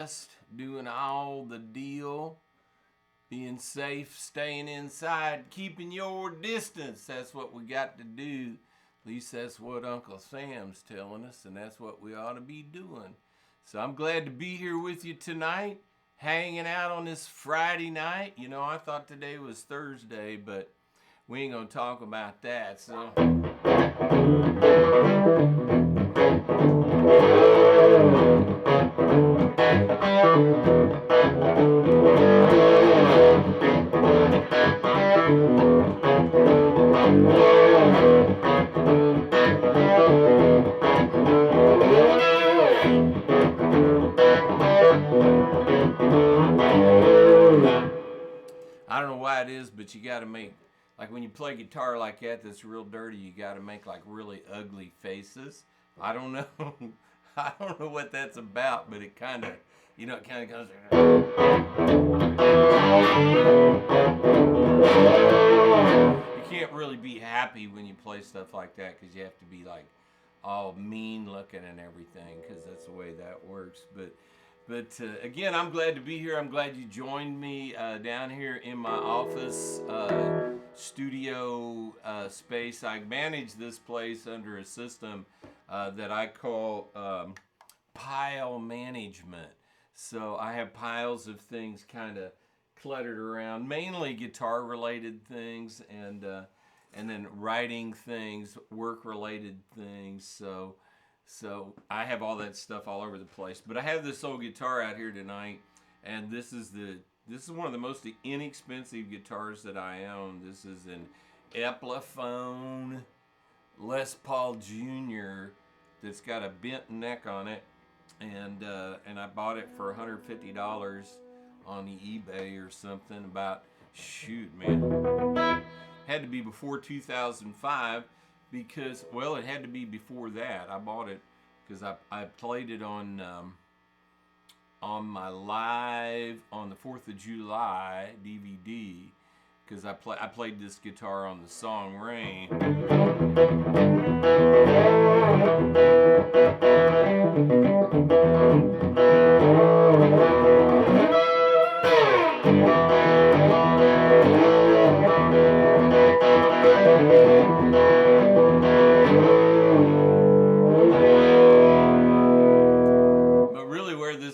Just doing all the deal, being safe, staying inside, keeping your distance. That's what we got to do. At least that's what Uncle Sam's telling us, and that's what we ought to be doing. So I'm glad to be here with you tonight, hanging out on this Friday night. You know, I thought today was Thursday, but we ain't gonna talk about that. So I don't know why it is, but you got to make, like when you play guitar like that that's real dirty, you got to make like really ugly faces. I don't know. I don't know what that's about, but it kind of, it kind of goes. You can't really be happy when you play stuff like that because you have to be like all mean looking and everything because that's the way that works. But again, I'm glad to be here. I'm glad you joined me down here in my office studio space. I manage this place under a system that I call pile management. So I have piles of things kind of cluttered around, mainly guitar related things and then writing things, work related things. So I have all that stuff all over the place. But I have this old guitar out here tonight, and this is one of the most inexpensive guitars that I own. This is an Epiphone Les Paul Jr. that's got a bent neck on it, and I bought it for $150 on the eBay or something. About had to be before 2005. Because, well, it had to be before that. I bought it because I played it on my live on the 4th of July DVD because I played this guitar on the song Rain.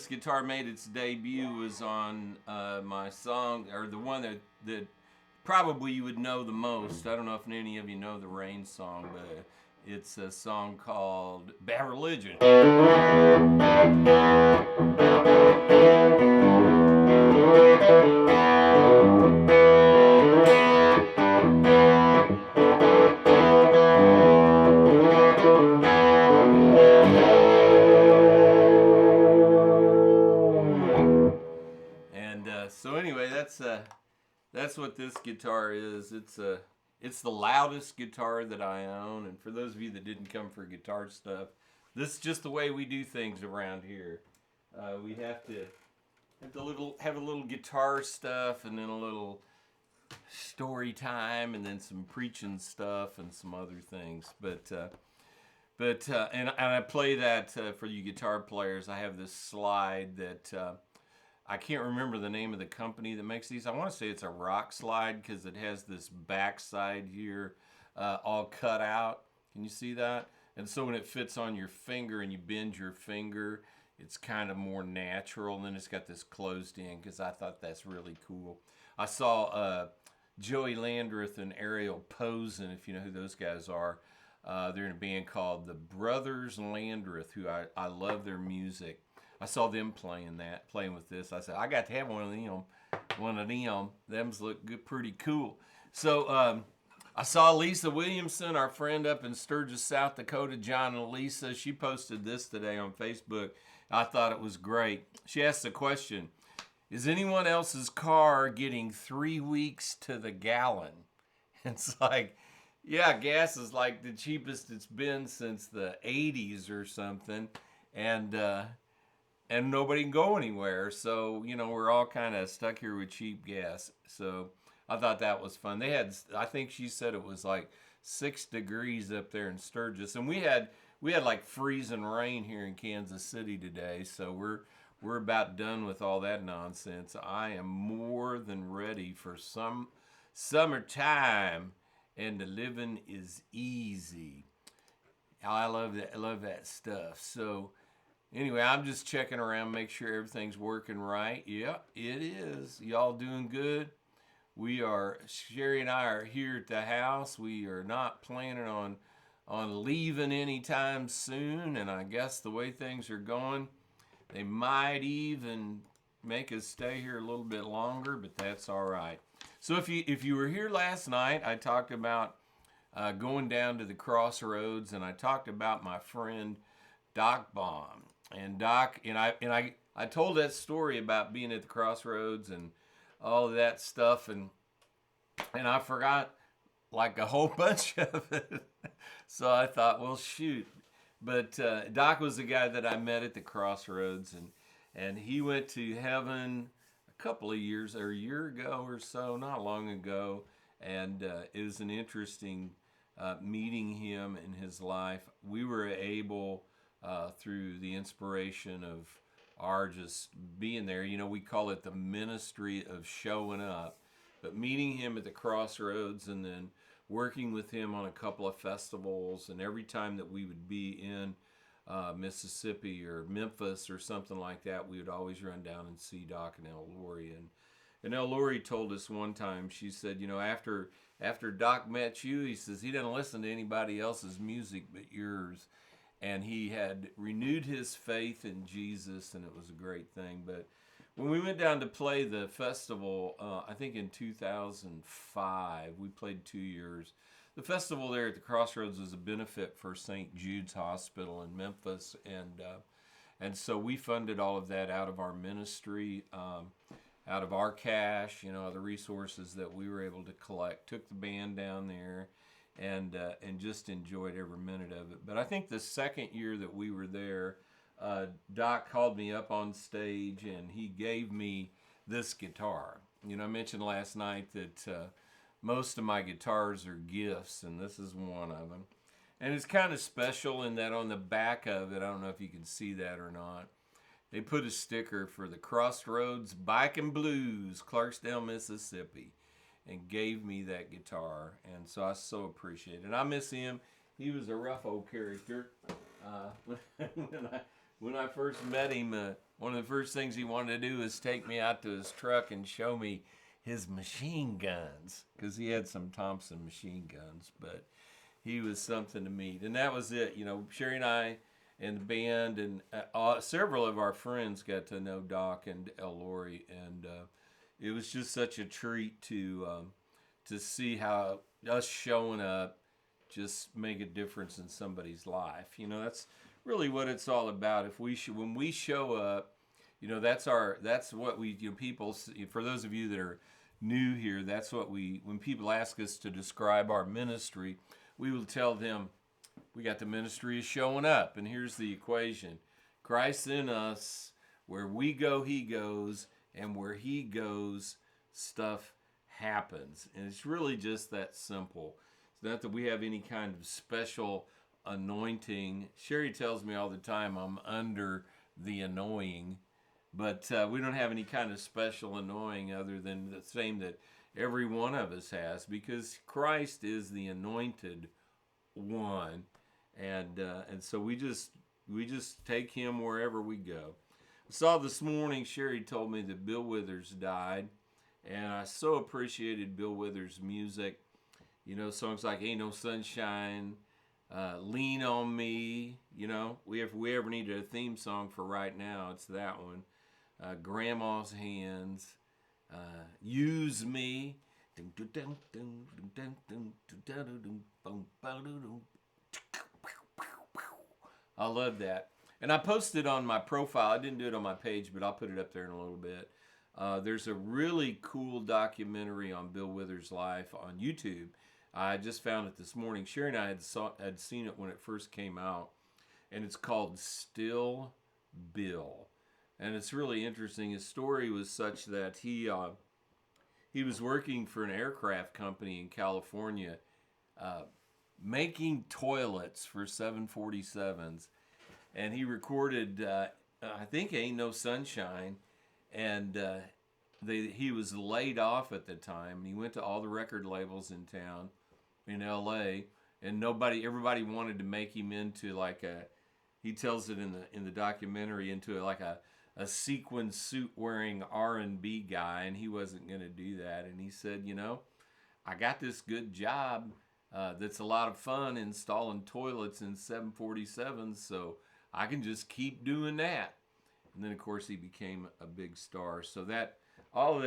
Guitar made its debut was on my song, or the one that probably you would know the most. I don't know if any of you know the Rain song, but it's a song called Bad Religion. So anyway, that's what this guitar is. It's the loudest guitar that I own. And for those of you that didn't come for guitar stuff, this is just the way we do things around here. We have a little guitar stuff, and then a little story time, and then some preaching stuff, and some other things. And I play that for you guitar players. I have this slide that. I can't remember the name of the company that makes these. I want to say it's a rock slide because it has this backside here all cut out. Can you see that? And so when it fits on your finger and you bend your finger, it's kind of more natural. And then it's got this closed in because I thought that's really cool. I saw Joey Landreth and Ariel Posen, if you know who those guys are. They're in a band called the Brothers Landreth, who I love their music. I saw them playing with this. I said, I got to have one of them. Them's look good, pretty cool. So I saw Lisa Williamson, our friend up in Sturgis, South Dakota, John and Lisa. She posted this today on Facebook. I thought it was great. She asked the question, is anyone else's car getting 3 weeks to the gallon? It's like, yeah, gas is like the cheapest it's been since the 80s or something. And nobody can go anywhere. So, we're all kind of stuck here with cheap gas. So I thought that was fun. I think she said it was like 6 degrees up there in Sturgis. And we had like freezing rain here in Kansas City today. So we're about done with all that nonsense. I am more than ready for some summertime, and the living is easy. I love that. I love that stuff. So anyway, I'm just checking around, make sure everything's working right. Yeah, it is. Y'all doing good? Sherry and I are here at the house. We are not planning on leaving anytime soon, and I guess the way things are going, they might even make us stay here a little bit longer, but that's all right. So if you were here last night, I talked about going down to the crossroads, and I talked about my friend Doc Baum. And Doc and I told that story about being at the crossroads and all of that stuff, and I forgot like a whole bunch of it. So I thought, well, shoot. But Doc was the guy that I met at the crossroads, and he went to heaven a couple of years, or a year ago or so, not long ago. And it was an interesting meeting him in his life. We were able, through the inspiration of our just being there, we call it the ministry of showing up, but meeting him at the crossroads and then working with him on a couple of festivals. And every time that we would be in Mississippi or Memphis or something like that, we would always run down and see Doc and El Lori. And El Lori told us one time, she said, after Doc met you, he says he didn't listen to anybody else's music but yours. And he had renewed his faith in Jesus, and it was a great thing. But when we went down to play the festival, I think in 2005, we played 2 years. The festival there at the Crossroads was a benefit for St. Jude's Hospital in Memphis, and so we funded all of that out of our ministry, out of our cash, the resources that we were able to collect. Took the band down there, and just enjoyed every minute of it. But I think the second year that we were there, Doc called me up on stage and he gave me this guitar. I mentioned last night that most of my guitars are gifts, and this is one of them. And it's kind of special in that on the back of it, I don't know if you can see that or not, they put a sticker for the Crossroads Bike and Blues, Clarksdale, Mississippi, and gave me that guitar. And so I so appreciate it. And I miss him. He was a rough old character. When I first met him, one of the first things he wanted to do was take me out to his truck and show me his machine guns, because he had some Thompson machine guns. But he was something to meet. And that was it. Sherry and I and the band and several of our friends got to know Doc and El Lori, and it was just such a treat to see how us showing up just make a difference in somebody's life. That's really what it's all about. When we show up, that's what we people. For those of you that are new here, that's what when people ask us to describe our ministry, we will tell them we got the ministry of showing up, and here's the equation: Christ in us, where we go, He goes. And where He goes, stuff happens. And it's really just that simple. It's not that we have any kind of special anointing. Sherry tells me all the time I'm under the annoying, but we don't have any kind of special anointing other than the same that every one of us has, because Christ is the anointed one, and so we just take Him wherever we go. I saw this morning, Sherry told me that Bill Withers died, and I so appreciated Bill Withers' music. Songs like Ain't No Sunshine, Lean on Me. If we ever needed a theme song for right now, it's that one. Grandma's Hands, Use Me. I love that. And I posted on my profile. I didn't do it on my page, but I'll put it up there in a little bit. There's a really cool documentary on Bill Withers' life on YouTube. I just found it this morning. Sherry and I had seen it when it first came out, and it's called Still Bill. And it's really interesting. His story was such that he was working for an aircraft company in California, making toilets for 747s. And he recorded I think Ain't No Sunshine, and he was laid off at the time. He went to all the record labels in town in L.A. and everybody wanted to make him into like he tells it in the documentary, into like a sequin suit wearing R&B guy, and he wasn't going to do that. And he said, I got this good job that's a lot of fun installing toilets in 747s, so I can just keep doing that. And then, of course, he became a big star. So all of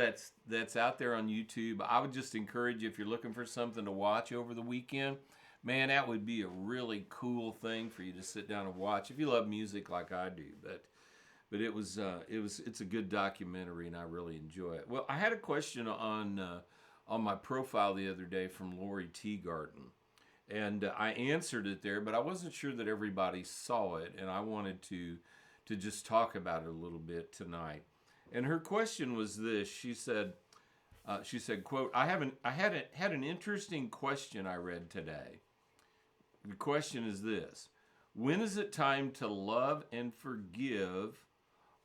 that's out there on YouTube. I would just encourage you, if you're looking for something to watch over the weekend, man, that would be a really cool thing for you to sit down and watch if you love music like I do. But it's a good documentary, and I really enjoy it. Well, I had a question on my profile the other day from Lori Teagarden, and I answered it there, but I wasn't sure that everybody saw it, and I wanted to just talk about it a little bit tonight. And her question was this: she said, "quote I had an interesting question I read today. The question is this: when is it time to love and forgive,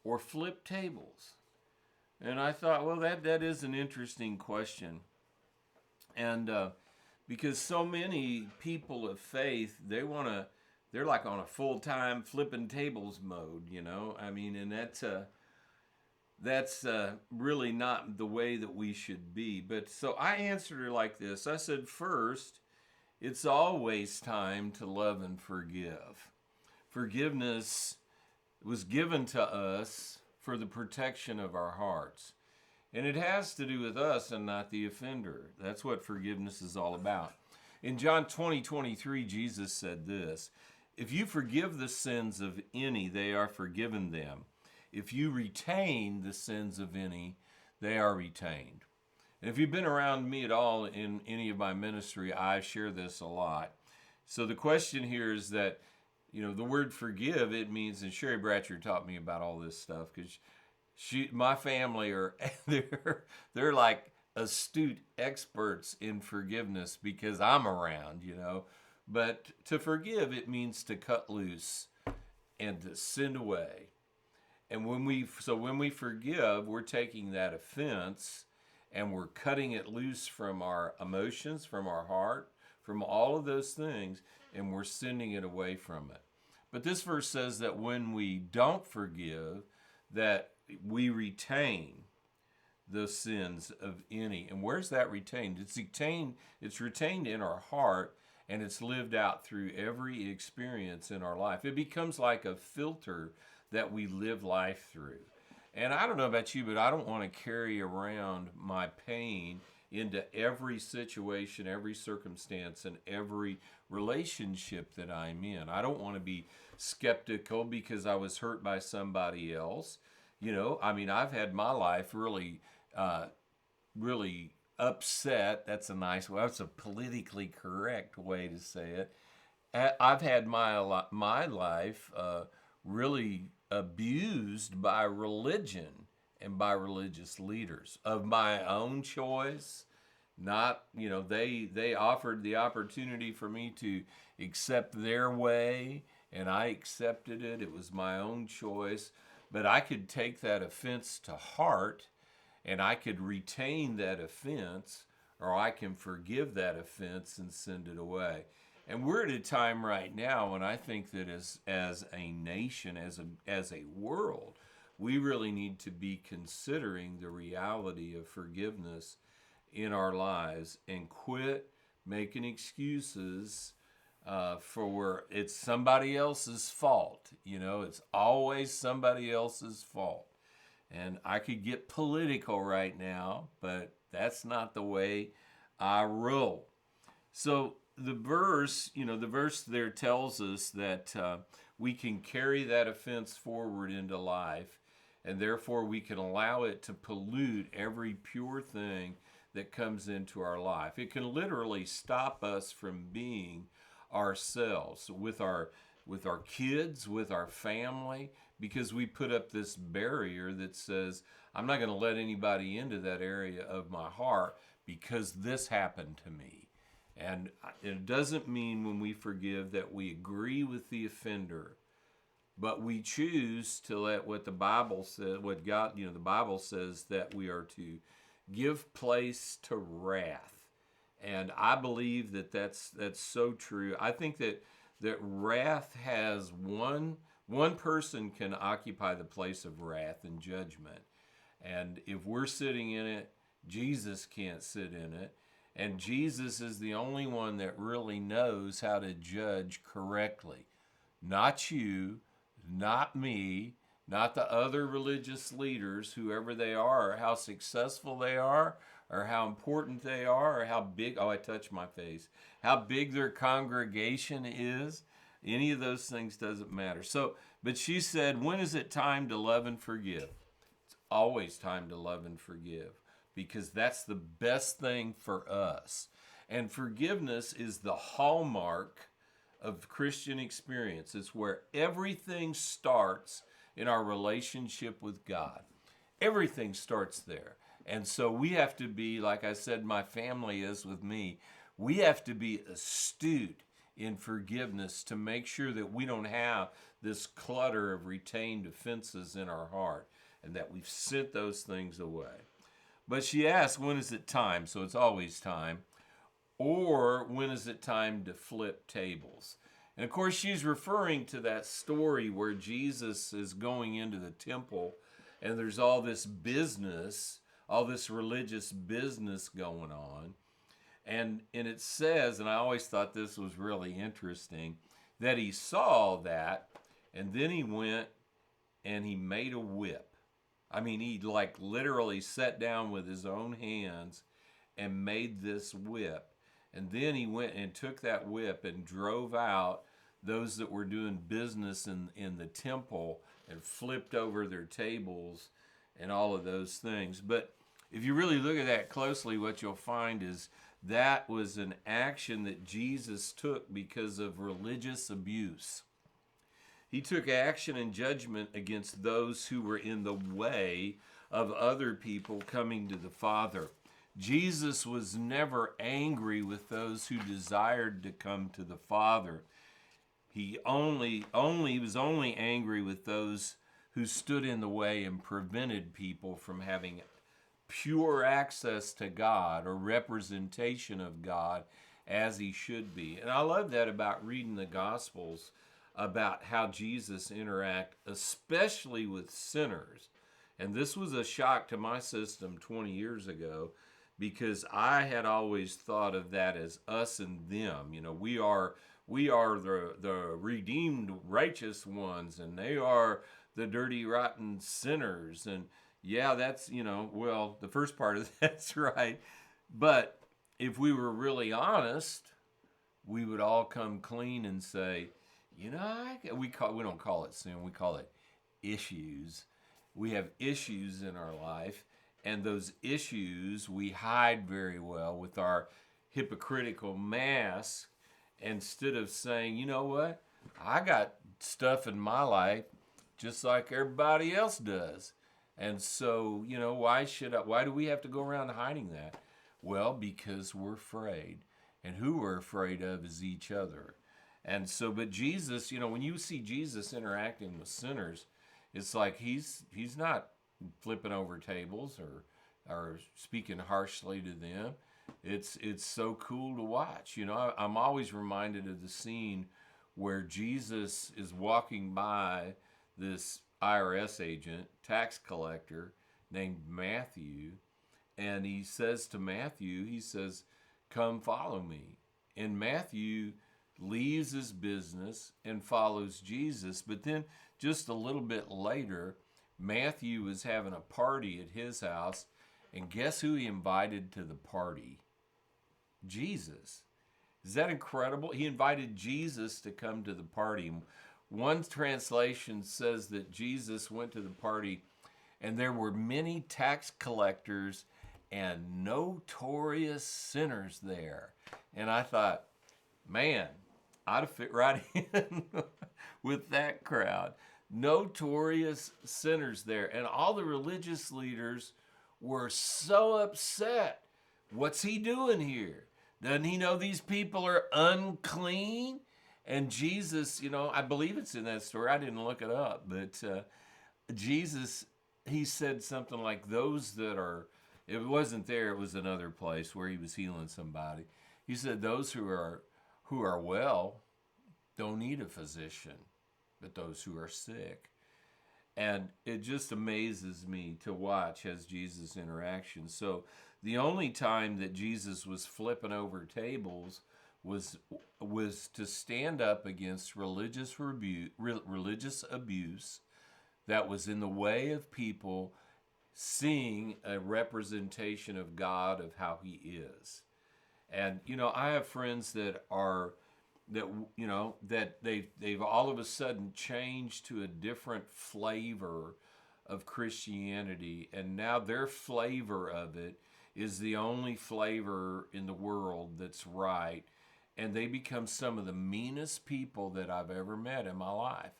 or flip tables?" And I thought, well, that is an interesting question, and because so many people of faith, they're like on a full-time flipping tables mode, I mean, and that's really not the way that we should be. But so I answered her like this. I said, first, it's always time to love and forgive. Forgiveness was given to us for the protection of our hearts. And it has to do with us and not the offender. That's what forgiveness is all about. In John 20:23, Jesus said this: "If you forgive the sins of any, they are forgiven them. If you retain the sins of any, they are retained." And if you've been around me at all in any of my ministry, I share this a lot. So the question here is that, the word forgive, it means, and Sherry Bratcher taught me about all this stuff, because my family they're like astute experts in forgiveness because I'm around, But to forgive, it means to cut loose and to send away. And when we forgive, we're taking that offense and we're cutting it loose from our emotions, from our heart, from all of those things, and we're sending it away from it. But this verse says that when we don't forgive, that we retain the sins of any. And where's that retained? It's retained in our heart, and it's lived out through every experience in our life. It becomes like a filter that we live life through. And I don't know about you, but I don't want to carry around my pain into every situation, every circumstance, and every relationship that I'm in. I don't want to be skeptical because I was hurt by somebody else. I've had my life really, really upset. That's that's a politically correct way to say it. I've had my life really abused by religion and by religious leaders of my own choice. Not, they offered the opportunity for me to accept their way, and I accepted it. It was my own choice. But I could take that offense to heart, and I could retain that offense, or I can forgive that offense and send it away. And we're at a time right now when I think that as a nation, as a world, we really need to be considering the reality of forgiveness in our lives and quit making excuses for it's somebody else's fault. It's always somebody else's fault. And I could get political right now, but that's not the way I roll. So the verse there tells us that we can carry that offense forward into life, and therefore we can allow it to pollute every pure thing that comes into our life. It can literally stop us from being ourselves with our kids, with our family, because we put up this barrier that says, I'm not going to let anybody into that area of my heart because this happened to me. And it doesn't mean when we forgive that we agree with the offender But we choose to let what the Bible says, what God, the Bible says that we are to give place to wrath. And I believe that that's so true. I think that wrath has one person can occupy the place of wrath and judgment. And if we're sitting in it, Jesus can't sit in it. And Jesus is the only one that really knows how to judge correctly. Not you, not me, not the other religious leaders, whoever they are, or how successful they are, or how important they are, or how big, oh, I touched my face, how big their congregation is. Any of those things doesn't matter. So, but she said, when is it time to love and forgive? It's always time to love and forgive, because that's the best thing for us. And forgiveness is the hallmark of Christian experience. It's where everything starts in our relationship with God. Everything starts there. And so we have to be, like I said, my family is with me, we have to be astute in forgiveness to make sure that we don't have this clutter of retained offenses in our heart and that we've sent those things away. But she asked, when is it time? So it's always time. Or when is it time to flip tables? And of course, she's referring to that story where Jesus is going into the temple and there's all this business, all this religious business going on. And it says, and I always thought this was really interesting, that he saw that and then he went and he made a whip. I mean, he like literally sat down with his own hands and made this whip. And then he went and took that whip and drove out those that were doing business in the temple and flipped over their tables and all of those things. But if you really look at that closely, what you'll find is that was an action that Jesus took because of religious abuse. He took action and judgment against those who were in the way of other people coming to the Father. Jesus was never angry with those who desired to come to the Father. He was only angry with those who stood in the way and prevented people from having pure access to God or representation of God as he should be. And I love that about reading the Gospels, about how Jesus interacted, especially with sinners. And this was a shock to my system 20 years ago, because I had always thought of that as us and them. We are the redeemed righteous ones, and they are the dirty, rotten sinners. And yeah, that's, well, the first part of that's right. But if we were really honest, we would all come clean and say, we don't call it sin, we call it issues. We have issues in our life. And those issues we hide very well with our hypocritical mask, instead of saying, you know what, I got stuff in my life just like everybody else does. And so, why do we have to go around hiding that? Well, because we're afraid. And who we're afraid of is each other. And so, but Jesus, when you see Jesus interacting with sinners, it's like he's not flipping over tables or speaking harshly to them. It's so cool to watch. I'm always reminded of the scene where Jesus is walking by this IRS agent, tax collector named Matthew, and he says to Matthew, he says, "Come follow me." And Matthew leaves his business and follows Jesus. But then just a little bit later, Matthew was having a party at his house, and guess who he invited to the party? Jesus. Is that incredible? He invited Jesus to come to the party. One translation says that Jesus went to the party, and there were many tax collectors and notorious sinners there. And I thought, man, I'd have fit right in with that crowd. Notorious sinners there. And all the religious leaders were so upset. What's he doing here? Doesn't he know these people are unclean? And Jesus, I believe it's in that story. I didn't look it up, but Jesus, he said something like, those that are, it wasn't there, it was another place where he was healing somebody. He said, those who are well don't need a physician, but those who are sick. And it just amazes me to watch as Jesus interaction. So the only time that Jesus was flipping over tables was to stand up against religious abuse that was in the way of people seeing a representation of God, of how he is. And I have friends that they've all of a sudden changed to a different flavor of Christianity, and now their flavor of it is the only flavor in the world that's right, and they become some of the meanest people that I've ever met in my life.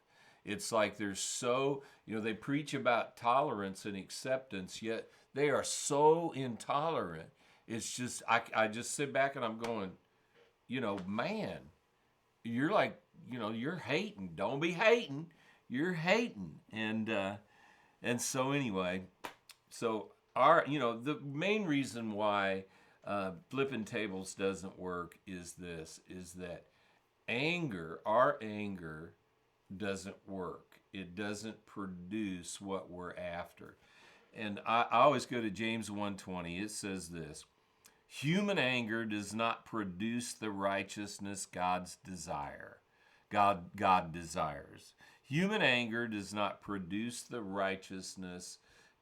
It's like they're so, they preach about tolerance and acceptance, yet they are so intolerant. It's just, I just sit back and I'm going, man, you're like, you're hating. Don't be hating. You're hating. And so anyway, so the main reason why flipping tables doesn't work is that our anger doesn't work. It doesn't produce what we're after. And I always go to James 1:20. It says this: human anger does not produce the righteousness God desires. Human anger does not produce the righteousness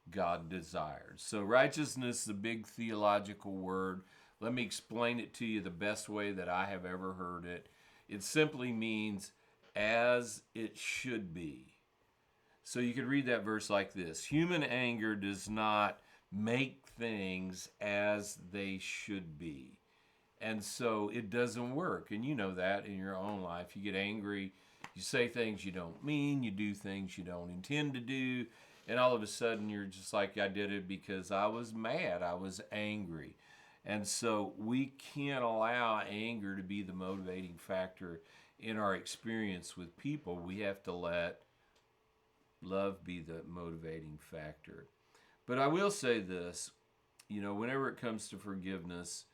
God desires. So righteousness is a big theological word. Let me explain it to you the best way that I have ever heard it. It simply means as it should be. So you could read that verse like this: human anger does not make things as they should be. And so it doesn't work. And you know that in your own life. You get angry, you say things you don't mean, you do things you don't intend to do, and all of a sudden you're just like, I did it because I was mad, I was angry. And so we can't allow anger to be the motivating factor in our experience with people. We have to let love be the motivating factor. But I will say this, whenever it comes to forgiveness,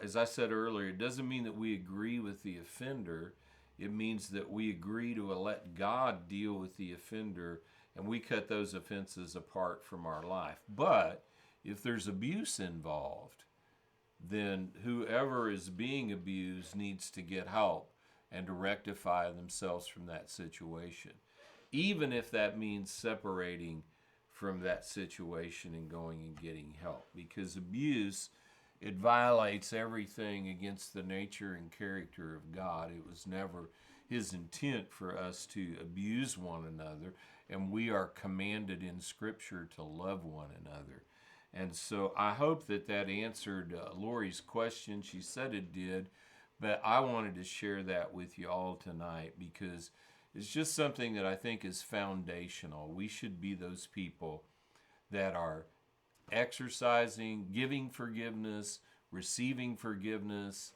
as I said earlier, it doesn't mean that we agree with the offender. It means that we agree to let God deal with the offender, and we cut those offenses apart from our life. But if there's abuse involved, then whoever is being abused needs to get help and to rectify themselves from that situation, even if that means separating from that situation and going and getting help. Because abuse, it violates everything against the nature and character of God. It was never his intent for us to abuse one another, and we are commanded in Scripture to love one another. And so I hope that answered Lori's question. She said it did, but I wanted to share that with you all tonight because it's just something that I think is foundational. We should be those people that are exercising, giving forgiveness, receiving forgiveness,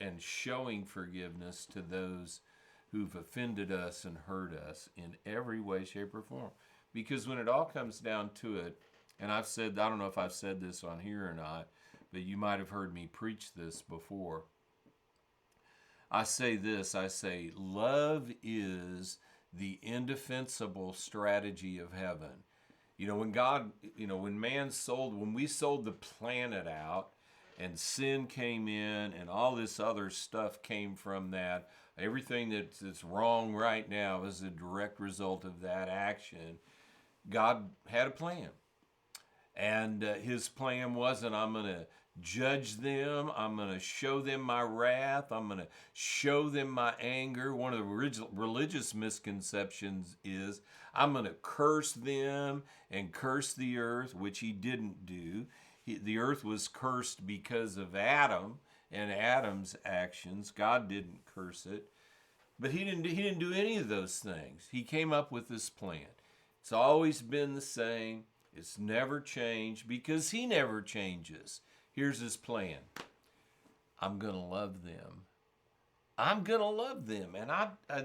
and showing forgiveness to those who've offended us and hurt us in every way, shape, or form. Because when it all comes down to it, and I don't know if I've said this on here or not, but you might have heard me preach this before. I say love is the indefensible strategy of heaven. When we sold the planet out and sin came in and all this other stuff came from that, everything that's wrong right now is a direct result of that action. God had a plan. And his plan wasn't, I'm going to judge them, I'm going to show them my wrath, I'm going to show them my anger. One of the religious misconceptions is I'm going to curse them and curse the earth, which he didn't do. The earth was cursed because of Adam and Adam's actions. God didn't curse it. But he didn't do any of those things. He came up with this plan. It's always been the same. It's never changed because he never changes. Here's his plan. I'm going to love them. I'm gonna love them, and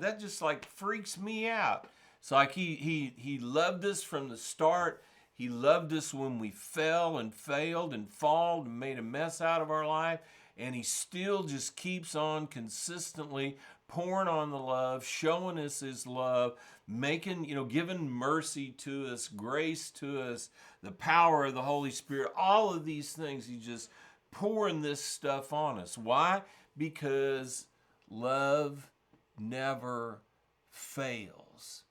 that just like freaks me out. So like he loved us from the start. He loved us when we fell and failed and falled and made a mess out of our life, and he still just keeps on consistently pouring on the love, showing us his love, making, giving mercy to us, grace to us, the power of the Holy Spirit, all of these things. He's just pouring this stuff on us. Why? Because love never fails.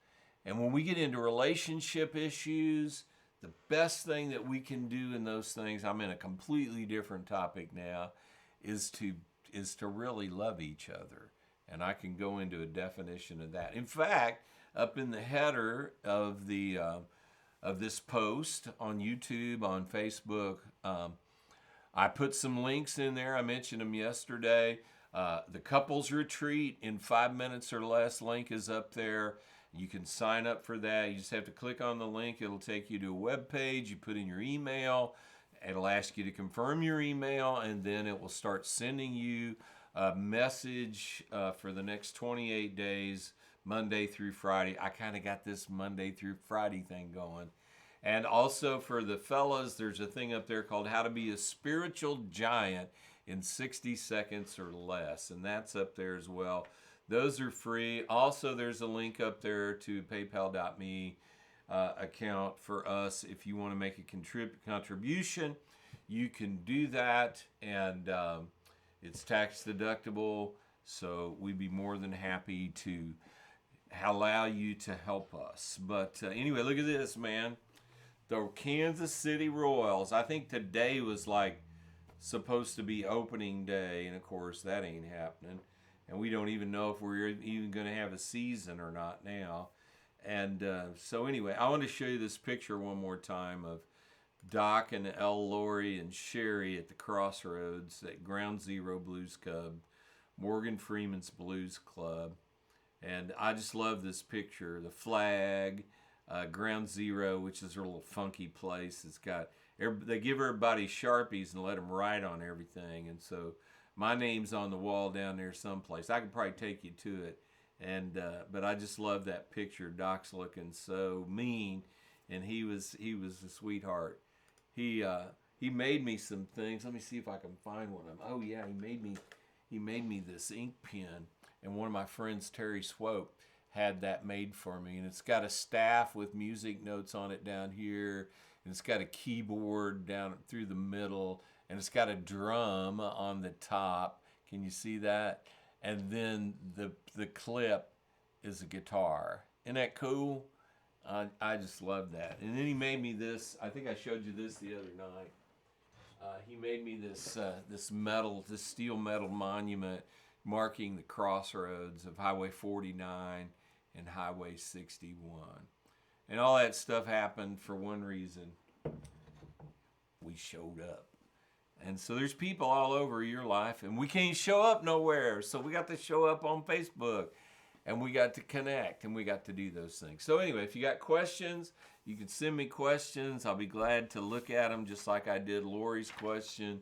And when we get into relationship issues, the best thing that we can do in those things, I'm in a completely different topic now, is to really love each other. And I can go into a definition of that. In fact, up in the header of this post on YouTube, on Facebook, I put some links in there. I mentioned them yesterday. The couples retreat in 5 minutes or less link is up there. You can sign up for that. You just have to click on the link. It'll take you to a web page. You put in your email. It'll ask you to confirm your email, and then it will start sending you a message for the next 28 days, Monday through Friday. I kind of got this Monday through Friday thing going. And also for the fellas, there's a thing up there called How to Be a Spiritual Giant in 60 Seconds or Less, and that's up there as well. Those are free. Also, there's a link up there to paypal.me account for us. If you want to make a contribution, you can do that, and it's tax deductible, so we'd be more than happy to allow you to help us. But anyway, look at this, man. The Kansas City Royals. I think today was like supposed to be opening day, and of course that ain't happening. And we don't even know if we're even going to have a season or not now. And so anyway, I want to show you this picture one more time of Doc and L. Laurie and Sherry at the Crossroads at Ground Zero Blues Club, Morgan Freeman's Blues Club. And I just love this picture. The flag, Ground Zero, which is a little funky place. It's got, they give everybody Sharpies and let them write on everything. And so my name's on the wall down there someplace. I could probably take you to it. And but I just love that picture. Doc's looking so mean, and he was a sweetheart. He made me some things. Let me see if I can find one of them. Oh yeah, he made me this ink pen, and one of my friends, Terry Swope, had that made for me. And it's got a staff with music notes on it down here, and it's got a keyboard down through the middle, and it's got a drum on the top. Can you see that? And then the clip is a guitar. Isn't that cool? I just love that. And then he made me this. I think I showed you this the other night. He made me this this steel metal monument marking the crossroads of Highway 49 and Highway 61. And all that stuff happened for one reason. We showed up. And so there's people all over your life, and we can't show up nowhere. So we got to show up on Facebook, and we got to connect, and we got to do those things. So anyway, if you got questions, you can send me questions. I'll be glad to look at them just like I did Lori's question,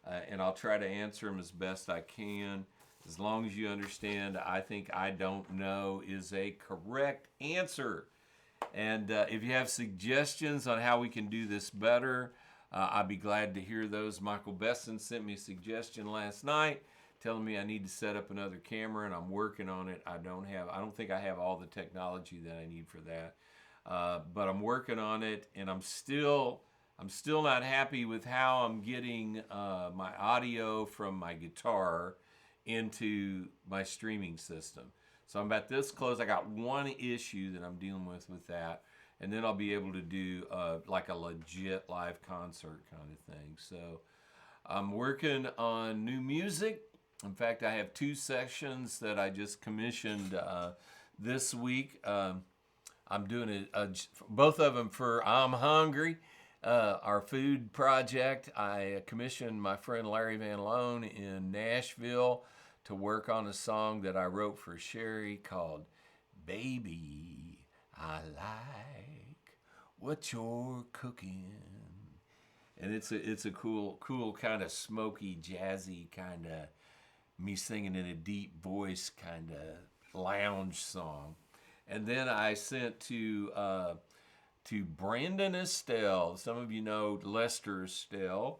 and I'll try to answer them as best I can. As long as you understand, I think I don't know is a correct answer. And if you have suggestions on how we can do this better, I'd be glad to hear those. Michael Besson sent me a suggestion last night telling me I need to set up another camera, and I'm working on it. I don't think I have all the technology that I need for that. But I'm working on it, and I'm still not happy with how I'm getting my audio from my guitar into my streaming system. So I'm about this close. I got one issue that I'm dealing with that. And then I'll be able to do like a legit live concert kind of thing. So I'm working on new music. In fact, I have 2 sessions that I just commissioned this week. I'm doing both of them for I'm Hungry, our food project. I commissioned my friend Larry Van Loan in Nashville to work on a song that I wrote for Sherry called Baby, I Like What You're Cooking. And it's a cool kind of smoky, jazzy kind of me singing in a deep voice kind of lounge song. And then I sent to Brandon Estelle. Some of you know Lester Estelle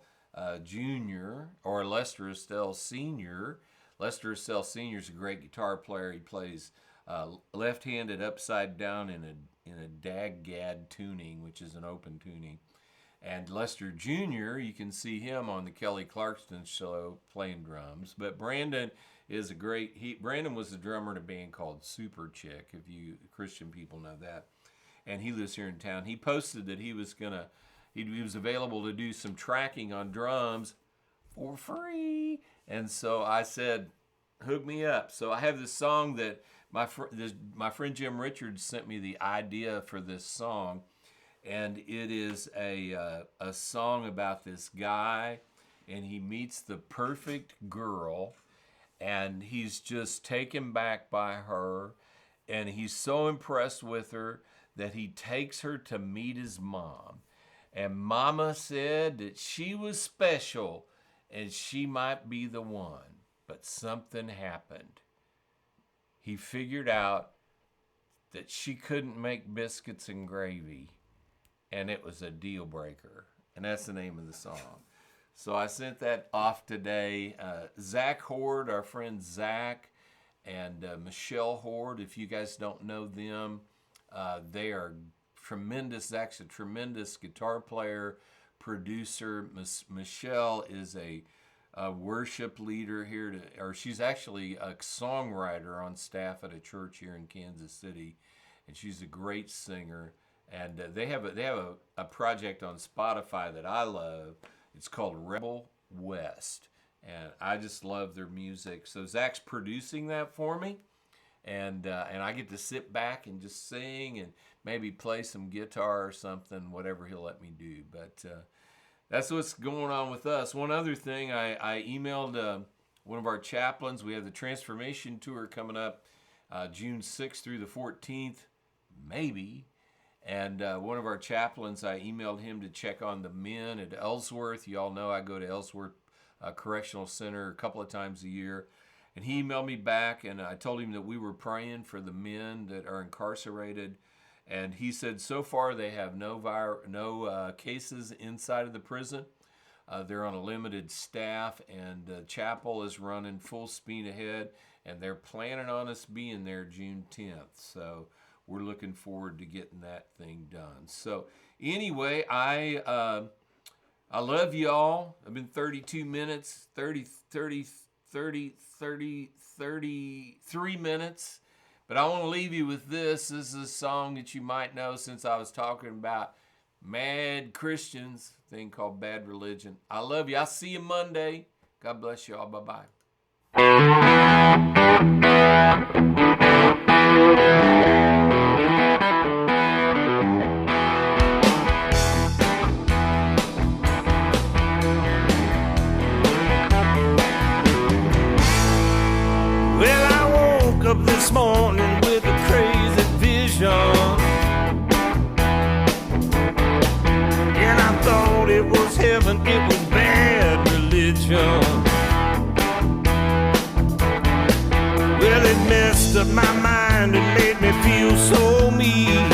Jr. or Lester Estelle Sr. Lester Estelle Sr. is a great guitar player. He plays left-handed upside down in a dag-gad tuning, which is an open tuning. And Lester Jr., you can see him on the Kelly Clarkson show playing drums. But Brandon is a great, Brandon was the drummer in a band called Super Chick, if you Christian people know that. And he lives here in town. He posted that he was available to do some tracking on drums for free. And so I said, hook me up. So I have this song that my friend Jim Richards sent me the idea for this song. And it is a song about this guy, and he meets the perfect girl, and he's just taken back by her, and he's so impressed with her that he takes her to meet his mom. And Mama said that she was special and she might be the one, but something happened. He figured out that she couldn't make biscuits and gravy, and it was a deal breaker. And that's the name of the song. So I sent that off today. Zach Horde, our friend Zach, and Michelle Horde, if you guys don't know them, they are tremendous. Zach's a tremendous guitar player, producer. Michelle is a worship leader here, or she's actually a songwriter on staff at a church here in Kansas City, and she's a great singer. And they have a project on Spotify that I love. It's called Rebel West, and I just love their music. So Zach's producing that for me, and I get to sit back and just sing and maybe play some guitar or something, whatever he'll let me do. But that's what's going on with us. One other thing, I emailed one of our chaplains. We have the Transformation Tour coming up June 6th through the 14th, maybe. And one of our chaplains, I emailed him to check on the men at Ellsworth. You all know I go to Ellsworth Correctional Center a couple of times a year. And he emailed me back, and I told him that we were praying for the men that are incarcerated. And he said so far they have no cases inside of the prison. They're on a limited staff, and the chapel is running full speed ahead. And they're planning on us being there June 10th. So we're looking forward to getting that thing done. So anyway, I love y'all. I've been 33 minutes. But I want to leave you with this. This is a song that you might know since I was talking about mad Christians, a thing called Bad Religion. I love you. I'll see you Monday. God bless you all. Bye-bye. Up this morning with a crazy vision, and I thought it was heaven, it was bad religion. Well, it messed up my mind and made me feel so mean.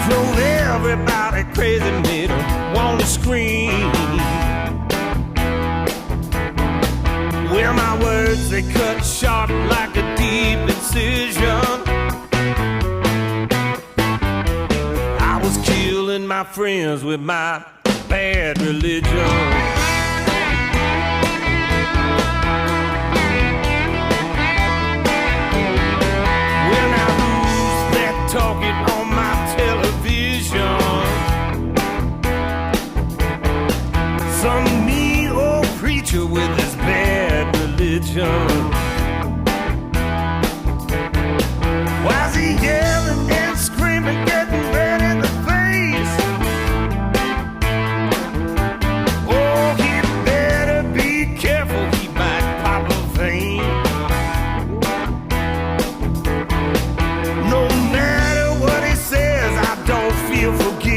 Drove everybody crazy, made them want to scream. Well, my words, they cut sharp like a deep incision. I was killing my friends with my bad religion. Well, now who's that talking on my television? Some mean old preacher with his bad religion. Why's he yelling and screaming, getting red in the face? Oh, he better be careful, he might pop a vein. No matter what he says, I don't feel forgiven.